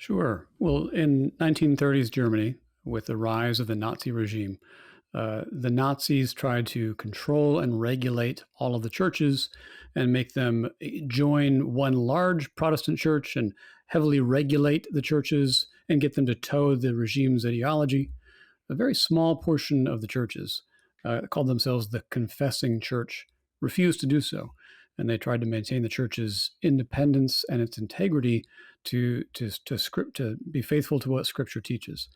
Sure. Well, in 1930s Germany, with the rise of the Nazi regime, the Nazis tried to control and regulate all of the churches and make them join one large Protestant church and heavily regulate the churches and get them to toe the regime's ideology. A very small portion of the churches called themselves the confessing church refused to do so, and they tried to maintain the church's independence and its integrity to be faithful to what Scripture teaches.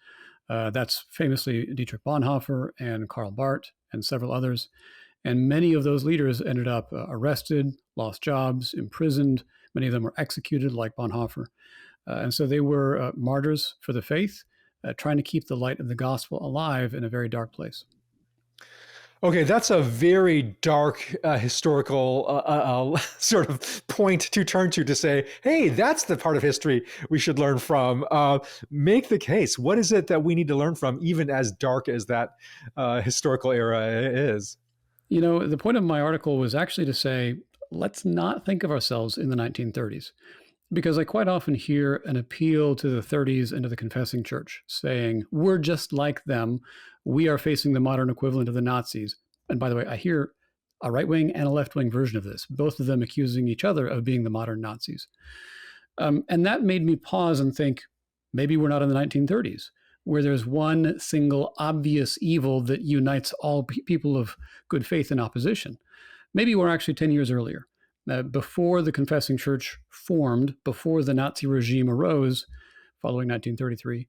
That's famously Dietrich Bonhoeffer and Karl Barth and several others. And many of those leaders ended up arrested, lost jobs, imprisoned. Many of them were executed, like Bonhoeffer. And so they were martyrs for the faith, trying to keep the light of the gospel alive in a very dark place. Okay, that's a very dark historical sort of point to turn to say, hey, that's the part of history we should learn from. Make the case. What is it that we need to learn from, even as dark as that historical era is? You know, the point of my article was actually to say, let's not think of ourselves in the 1930s, because I quite often hear an appeal to the 30s and to the confessing church saying, we're just like them. We are facing the modern equivalent of the Nazis. And by the way, I hear a right wing and a left wing version of this, both of them accusing each other of being the modern Nazis. And that made me pause and think, maybe we're not in the 1930s, where there's one single obvious evil that unites all people of good faith in opposition. Maybe we're actually 10 years earlier. Before the confessing church formed, before the Nazi regime arose following 1933,